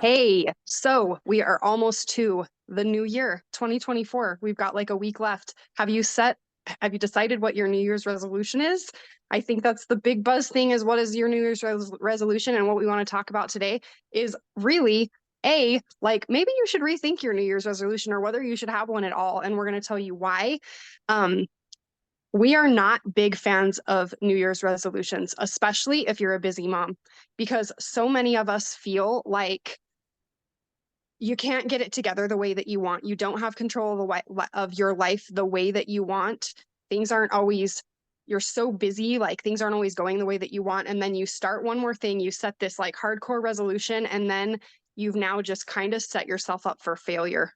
Hey, so we are almost to the new year, 2024. We've got like a week left. Have you decided what your New Year's resolution is? I think that's the big buzz thing is what is your New Year's resolution? And what we want to talk about today is really like maybe you should rethink your New Year's resolution or whether you should have one at all. And we're going to tell you why. Um, we are not big fans of New Year's resolutions, especially if you're a busy mom, because so many of us feel like you can't get it together the way that you want. You don't have control of your life the way that you want. Things aren't always, you're so busy, like things aren't always going the way that you want. And then you start one more thing, you set this like hardcore resolution, and then you've now just kind of set yourself up for failure.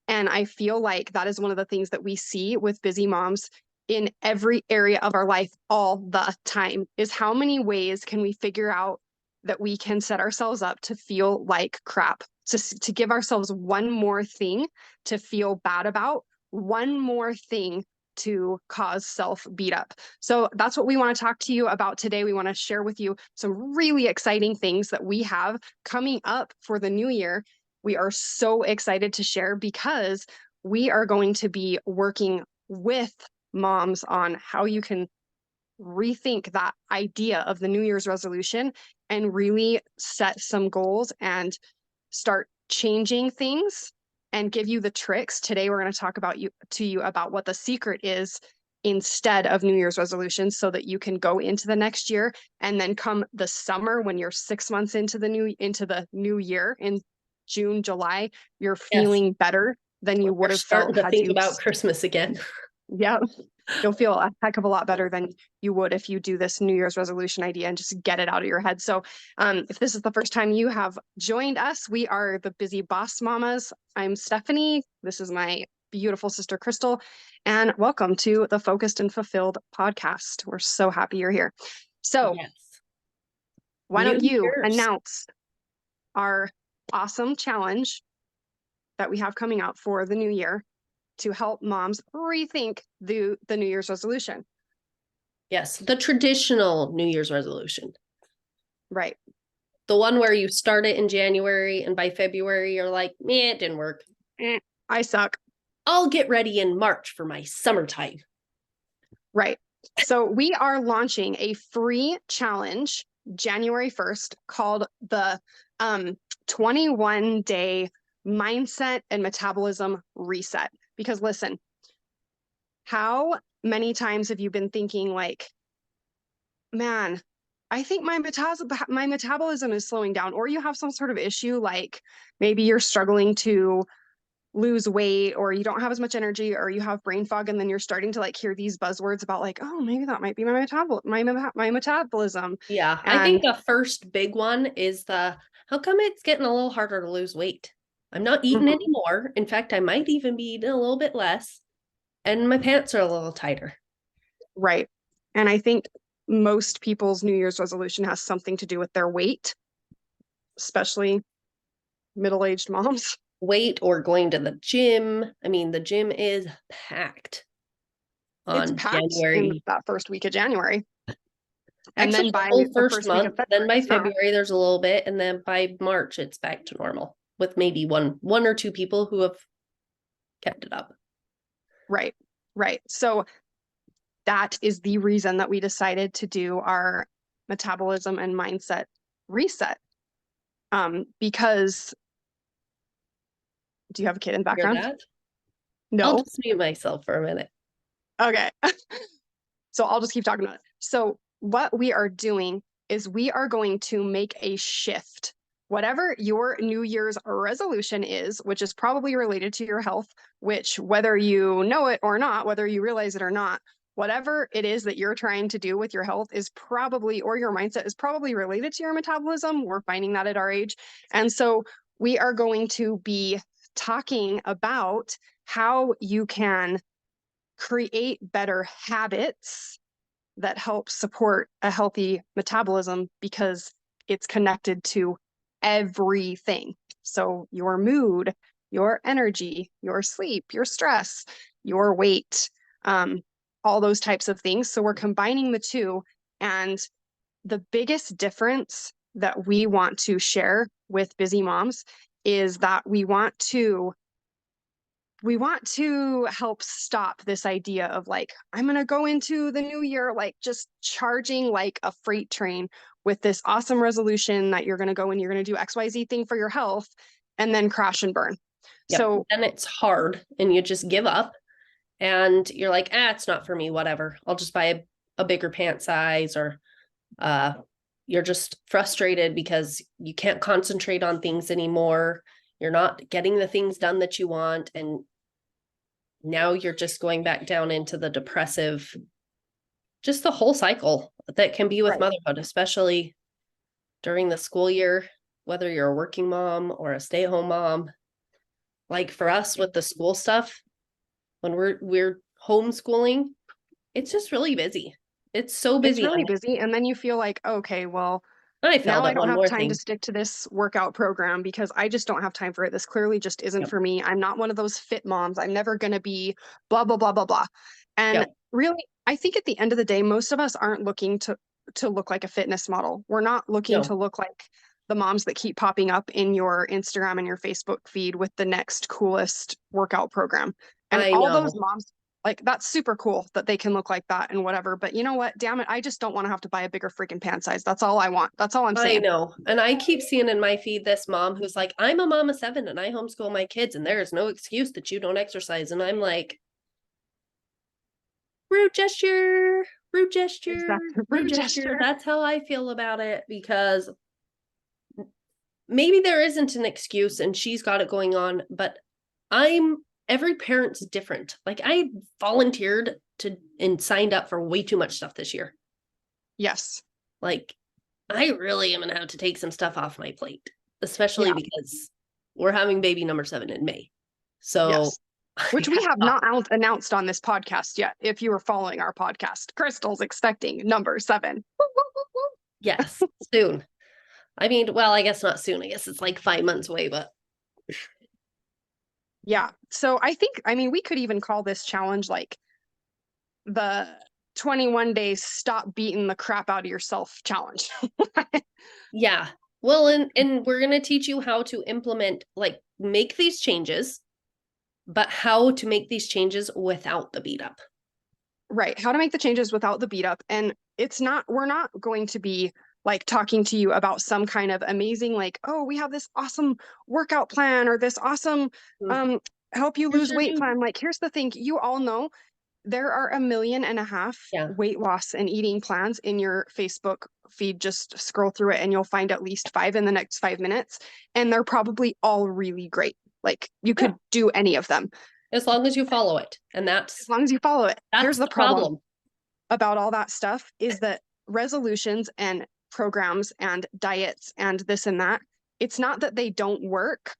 And I feel like that is one of the things that we see with busy moms in every area of our life all the time is how many ways can we figure out that we can set ourselves up to feel like crap, to give ourselves one more thing to feel bad about, one more thing to cause self beat up. So that's what we want to talk to you about today. We want to share with you some really exciting things that we have coming up for the new year. We are so excited to share because we are going to be working with moms on how you can rethink that idea of the New Year's resolution and really set some goals and start changing things and give you the tricks. Today, we're going to talk to you about what the secret is instead of New Year's resolutions so that you can go into the next year. And then come the summer when you're 6 months into the new year in June, July, you're Yes, feeling better than you would we're have starting felt to had think you. about Christmas again. Yeah, you'll feel a heck of a lot better than you would if you do this New Year's resolution idea and just get it out of your head. So if this is the first time you have joined us, we are the Busy Boss Mamas. I'm Stephanie. This is my beautiful sister, Crystal. And welcome to the Focused and Fulfilled podcast. We're so happy you're here. So Yes. why New don't you Year's. announce our awesome challenge that we have coming out for the new year to help moms rethink the New Year's resolution? Yes, the traditional New Year's resolution. Right. The one where you start it in January and by February you're like, meh, it didn't work. I suck. I'll get ready in March for my summertime. Right. So we are launching a free challenge January 1st called the 21-day mindset and metabolism reset. Because listen, how many times have you been thinking like, man, I think my metabolism is slowing down, or you have some sort of issue, like maybe you're struggling to lose weight, or you don't have as much energy, or you have brain fog, and then you're starting to like hear these buzzwords about like, oh, maybe that might be my metabolism. Yeah, I think And the first big one is how come it's getting a little harder to lose weight? I'm not eating mhm, anymore. In fact, I might even be eating a little bit less, and my pants are a little tighter. right. And I think most people's New Year's resolution has something to do with their weight, especially middle-aged moms. Weight or going to the gym. I mean, the gym is packed It's on packed in January. that first week of January. And Actually, then the by whole the first first week of month. Then February, by it's not. February, there's a little bit, and then by March, it's back to normal with maybe one or two people who have kept it up. Right. Right. So that is the reason that we decided to do our metabolism and mindset reset. Because do you have a kid in the Hear background? that? I'll No. just mute myself for a minute. Okay. So I'll just keep talking about it. So what we are doing is we are going to make a shift. Whatever your New Year's resolution is, which is probably related to your health, which whether you know it or not, whether you realize it or not, whatever it is that you're trying to do with your health is probably, or your mindset is probably related to your metabolism. We're finding that at our age. And so we are going to be talking about how you can create better habits that help support a healthy metabolism because it's connected to everything. So your mood, your energy, your sleep, your stress, your weight, all those types of things. So we're combining the two. And the biggest difference that we want to share with busy moms is that we want to help stop this idea of like, I'm going to go into the new year, like just charging like a freight train with this awesome resolution that you're going to go and you're going to do XYZ thing for your health and then crash and burn. Yep. So then it's hard and you just give up and you're like, it's not for me, whatever. I'll just buy a bigger pant size, or you're just frustrated because you can't concentrate on things anymore. You're not getting the things done that you want. And now you're just going back down into the depressive, just the whole cycle that can be with Right. motherhood, especially during the school year, whether you're a working mom or a stay-at-home mom. Like for us with the school stuff, when we're homeschooling, it's just really busy. It's so busy. It's really busy. And then you feel like, okay, well, I now found I out don't one have more time thing. to stick to this workout program because I just don't have time for it. This clearly just isn't Yep. for me. I'm not one of those fit moms. I'm never going to be blah, blah, blah, blah, blah. And Yep. really, I think at the end of the day, most of us aren't looking to look like a fitness model. We're not looking to No, look like the moms that keep popping up in your Instagram and your Facebook feed with the next coolest workout program. And I all those know. moms, like that's super cool that they can look like that and whatever. But you know what? Damn it. I just don't want to have to buy a bigger freaking pant size. That's all I want. That's all I'm I saying. know. And I keep seeing in my feed this mom who's like, I'm a mom of 7 and I homeschool my kids, and there is no excuse that you don't exercise. And I'm like, rude gesture, rude gesture, Exactly. rude Rude gesture. gesture. That's how I feel about it, because maybe there isn't an excuse and she's got it going on, but every parent's different. Like I volunteered to and signed up for way too much stuff this year. Yes. Like I really am gonna have to take some stuff off my plate, especially Yeah. because we're having baby number 7 in May. So Yes. Which we have not announced on this podcast yet. If you were following our podcast, Crystal's expecting number 7. yes, soon. I mean, well, I guess not soon. I guess it's like 5 months away, but Yeah. So I mean, we could even call this challenge like the 21 days stop beating the crap out of yourself challenge. yeah. Well, and we're gonna teach you how to implement, like make these changes, but how to make these changes without the beat up. Right. How to make the changes without the beat up. And we're not going to be like talking to you about some kind of amazing, like, oh, we have this awesome workout plan or this awesome um help you Here's lose your weight new, plan. Like, here's the thing, you all know there are 1.5 million yeah. weight loss and eating plans in your Facebook feed. Just scroll through it and you'll find at least 5 in the next 5 minutes. And they're probably all really great. Like you Yeah. could do any of them. As long as you follow it. And As long as you follow it. that's Here's the the problem. about all that stuff is that resolutions and programs and diets and this and that, it's not that they don't work.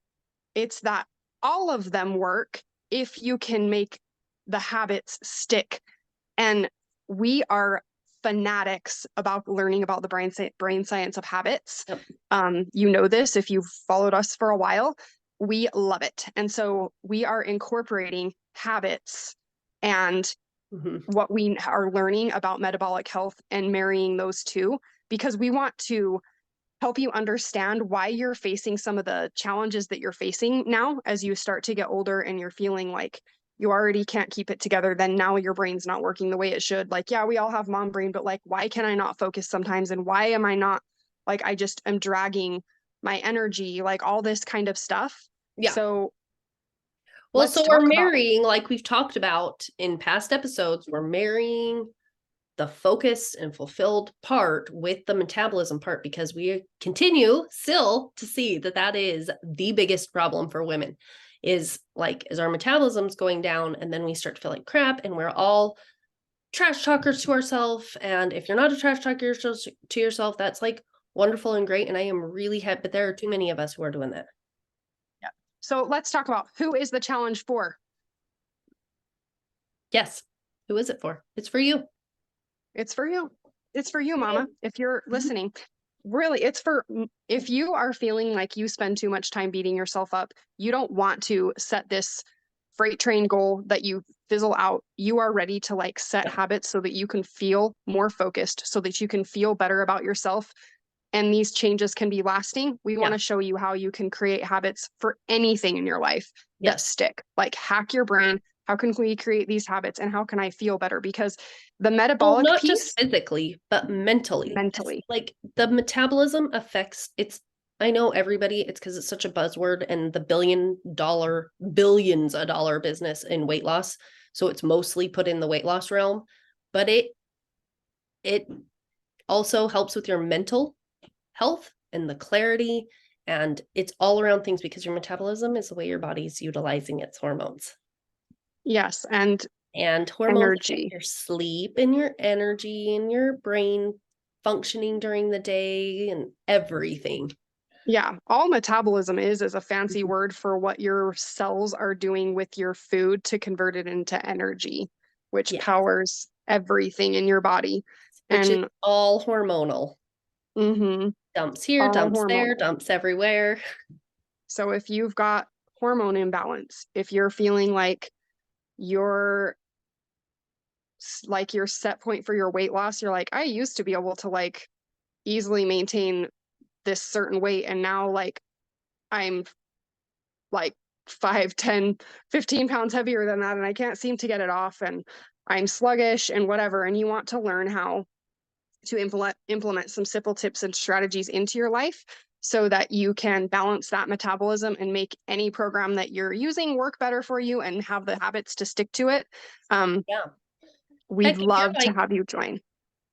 It's that all of them work if you can make the habits stick. And we are fanatics about learning about the brain science of habits. Yep. You know this if you've followed us for a while. We love it. And so we are incorporating habits and what we are learning about metabolic health and marrying those two, because we want to help you understand why you're facing some of the challenges that you're facing now as you start to get older and you're feeling like you already can't keep it together. Then now your brain's not working the way it should. Like, yeah, we all have mom brain, but like, why can I not focus sometimes? And why am I not, like, I just am dragging my energy, like all this kind of stuff. Yeah. So Well, let's so we're talk about, marrying, like we've talked about in past episodes, we're marrying the focused and fulfilled part with the metabolism part, because we continue still to see that that is the biggest problem for women, is like, is our metabolism's going down and then we start to feel like crap and we're all trash talkers to ourselves. And if you're not a trash talker to yourself, that's like wonderful and great. And I am really happy, but there are too many of us who are doing that. yeah. So let's talk about who is the challenge for. Yes. Who is it for? It's for you. It's for you. It's for you, mama. If you're listening, really, it's for, if you are feeling like you spend too much time beating yourself up, you don't want to set this freight train goal that you fizzle out. You are ready to like set habits so that you can feel more focused, so that you can feel better about yourself. and these changes can be lasting, we want Yeah. to show you how you can create habits for anything in your life that Yes. stick. Like hack your brain. How can we create these habits and how can I feel better? Because the Well, metabolic not just piece, physically, but mentally. It's mentally, like the metabolism affects it's I know everybody, it's because it's such a buzzword and the billions a dollar business in weight loss. So it's mostly put in the weight loss realm, but it also helps with your mental health and the clarity. And it's all around things because your metabolism is the way your body's utilizing its hormones. yes, and And hormones affect energy. your sleep and your energy and your brain functioning during the day and everything. Yeah, all metabolism is a fancy word for what your cells are doing with your food to convert it into energy, which Yeah, powers everything in your body. which is And all hormonal. mhm, Dumps here, all dumps there, hormonal. dumps everywhere. So if you've got hormone imbalance, if you're feeling like you're like your set point for your weight loss, you're like, I used to be able to like easily maintain this certain weight, and now like I'm like 5, 10, 15 pounds heavier than that, and I can't seem to get it off, and I'm sluggish and whatever, and you want to learn how to implement some simple tips and strategies into your life so that you can balance that metabolism and make any program that you're using work better for you and have the habits to stick to it. um, Yeah. we'd Heck, if you're love to like have you join.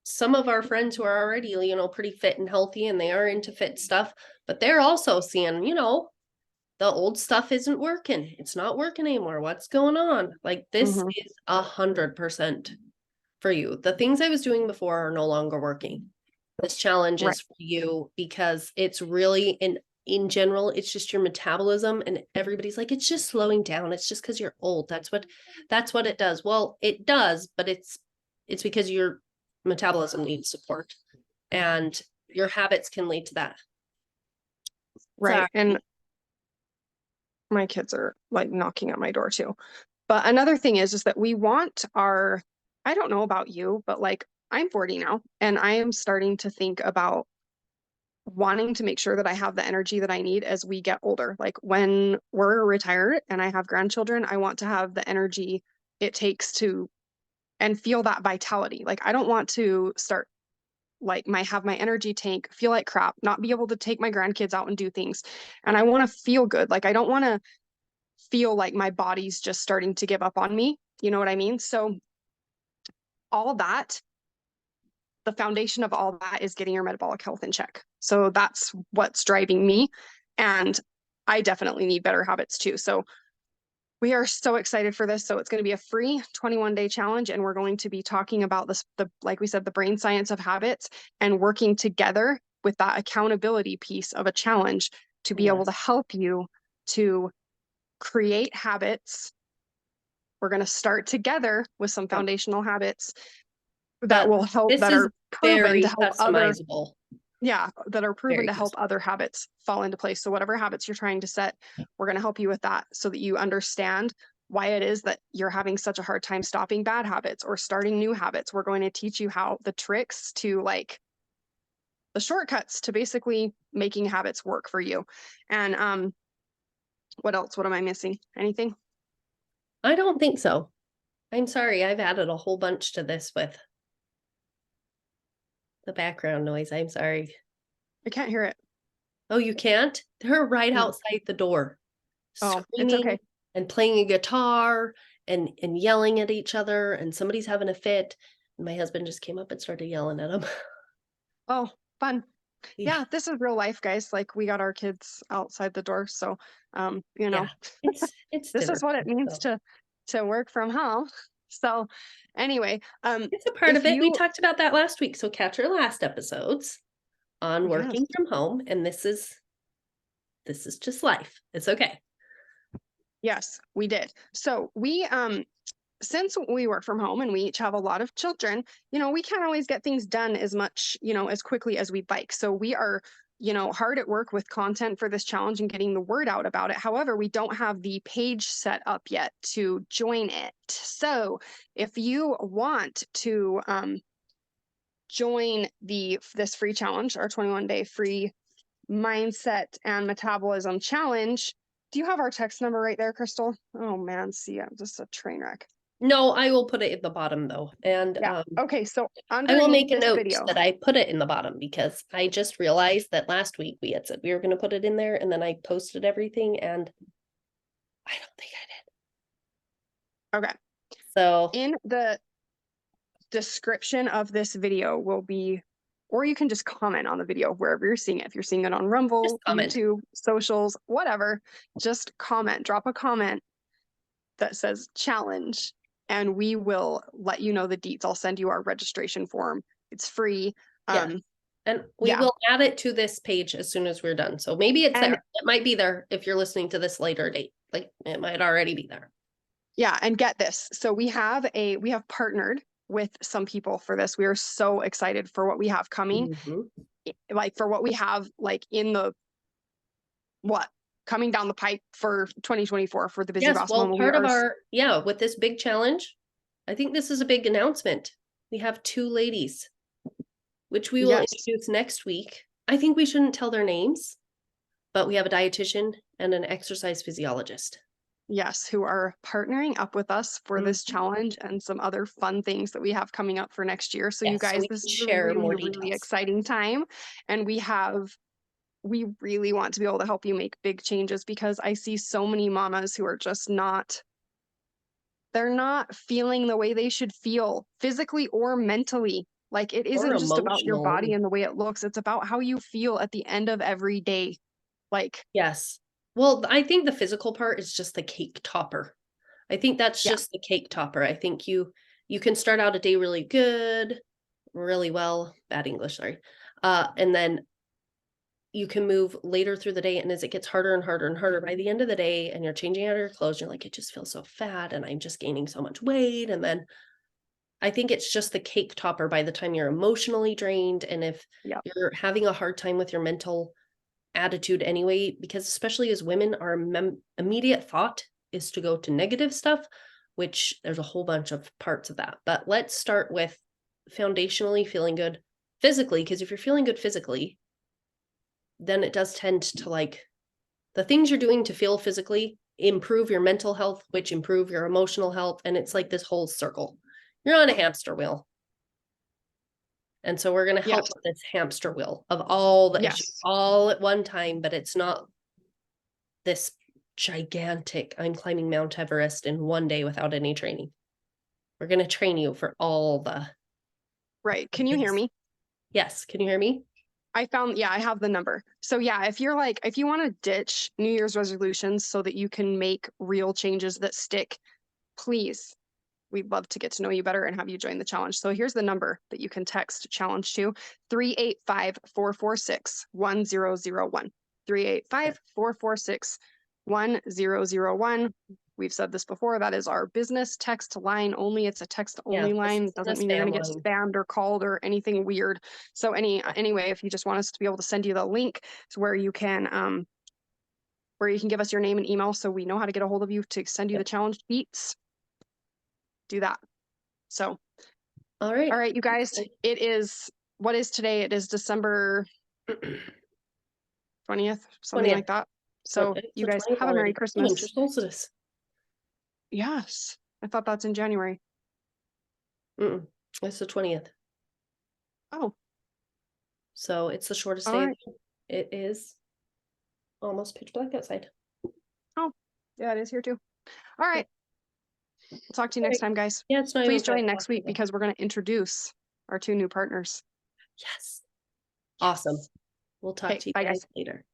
some of our friends who are already, pretty fit and healthy and they are into fit stuff, but they're also seeing, the old stuff isn't working. It's not working anymore. What's going on? Like this Hmm. is 100% for you. The things I was doing before are no longer working. This challenge Right. is for you because it's really in general, it's just your metabolism and everybody's like, it's just slowing down. It's just because you're old. That's what it does. Well, it does, but it's because your metabolism needs support and your habits can lead to that. Right. And Sorry. my kids are like knocking at my door too. But another thing is that we want our, I don't know about you, but like I'm 40 now and I am starting to think about wanting to make sure that I have the energy that I need as we get older. Like when we're retired and I have grandchildren, I want to have the energy it takes to and feel that vitality. Like I don't want to start like my energy tank feel like crap, not be able to take my grandkids out and do things. And I want to feel good. Like I don't want to feel like my body's just starting to give up on me. You know what I mean? So all that, the foundation of all that is getting your metabolic health in check. So that's what's driving me. And I definitely need better habits too. So we are so excited for this. So it's going to be a free 21-day challenge. And we're going to be talking about this, like we said, the brain science of habits and working together with that accountability piece of a challenge to be able to Yes. help you to create habits. We're going to start together with some Yep. foundational habits that But will help, this that is are proven to very help other, customizable. yeah, that are proven Very to help customizable. other habits fall into place. So whatever habits you're trying to set, we're going to help you with that so that you understand why it is that you're having such a hard time stopping bad habits or starting new habits. We're going to teach you how the tricks to like the shortcuts to basically making habits work for you. And what else? What am I missing? Anything? I don't think so. I'm sorry, I've added a whole bunch to this with the background noise. I'm sorry. I can't hear it. Oh, you can't? They're right No. outside the door, Oh, it's screaming okay. and playing a guitar and yelling at each other, and somebody's having a fit. And my husband just came up and started yelling at them. Oh, fun. Yeah, Yeah, this is real life, guys. Like we got our kids outside the door. So, you yeah. know, It's this is dinner what it time, means so to work from home. So anyway, it's a part if of it. We you, talked about that last week, so catch our last episodes on yes, working from home, and this is just life. It's okay. yes, we did. So we since we work from home and we each have a lot of children, we can't always get things done as much, as quickly as we'd like. So we are, hard at work with content for this challenge and getting the word out about it. However, we don't have the page set up yet to join it. So if you want to join this free challenge, our 21-day free mindset and metabolism challenge. Do you have our text number right there, Crystal? Oh man, see, I'm just a train wreck. No, I will put it at the bottom though. And Yeah. Okay, so I will underneath make a this note video, that I put it in the bottom because I just realized that last week we had said we were going to put it in there and then I posted everything and I don't think I did. okay, So in the description of this video will be, or you can just comment on the video wherever you're seeing it. If you're seeing it on Rumble, just comment. YouTube, socials, whatever, just comment, drop a comment that says challenge, and we will let you know the deets. I'll send you our registration form. It's free. Yeah. And we yeah. will add it to this page as soon as we're done. So maybe it's And there. It might be there if you're listening to this later date. Like it might already be there. yeah, and get this. So we have partnered with some people for this. We are so excited for what we have coming. Like for what we have like in the coming down the pipe for 2024 for the Busy Yes, Boss well, Mama. part of our, with this big challenge, I think this is a big announcement. We have 2 ladies, which we will introduce next week. I think we shouldn't tell their names, but we have a dietitian and an exercise physiologist. Yes, who are partnering up with us for this challenge and some other fun things that we have coming up for next year. So you guys, this is a really exciting time. And we really want to be able to help you make big changes, because I see so many mamas who are just they're not feeling the way they should feel physically or mentally. Like it isn't just about your body and the way it looks. It's about how you feel at the end of every day. Like, yes. Well, I think the physical part is just the cake topper. I think that's just the cake topper. I think you can start out a day really good, really well, bad English, sorry. And then you can move later through the day, and as it gets harder and harder and harder by the end of the day, and you're changing out your clothes, you're like, it just feels so fat and I'm just gaining so much weight. And then I think it's just the cake topper by the time you're emotionally drained. And if you're having a hard time with your mental attitude anyway, because especially as women, our immediate thought is to go to negative stuff, which there's a whole bunch of parts of that. But let's start with foundationally feeling good physically, because if you're feeling good physically, then it does tend to, like, the things you're doing to feel physically improve your mental health, which improve your emotional health. And it's like this whole circle. You're on a hamster wheel. And so we're going to help with this hamster wheel of all the issues all at one time, but it's not this gigantic, I'm climbing Mount Everest in one day without any training. We're going to train you for all the. Right. Can you hear me? Yes. Can you hear me? I have the number. So if you want to ditch New Year's resolutions so that you can make real changes that stick, please, we'd love to get to know you better and have you join the challenge. So here's the number that you can text challenge to: 385-446-1001. 385-446-1001. We've said this before. That is our business text line only. It's a text only line. Doesn't mean you're going to get spammed or called or anything weird. So anyway, if you just want us to be able to send you the link to where you can give us your name and email so we know how to get a hold of you to send you the challenge beats, do that. So all right, you guys, it is, what is today? It is December 20th, something like that. So you guys have a Merry Christmas. Winter solstice. Yes. I thought that's in January. It's the 20th. Oh. So it's the shortest day. It is almost pitch black outside. Oh, yeah, it is here too. All right. We'll talk to you next time, guys. Yeah, it's not. Please join next week because we're going to introduce our 2 new partners. Yes. Awesome. We'll talk to you guys later.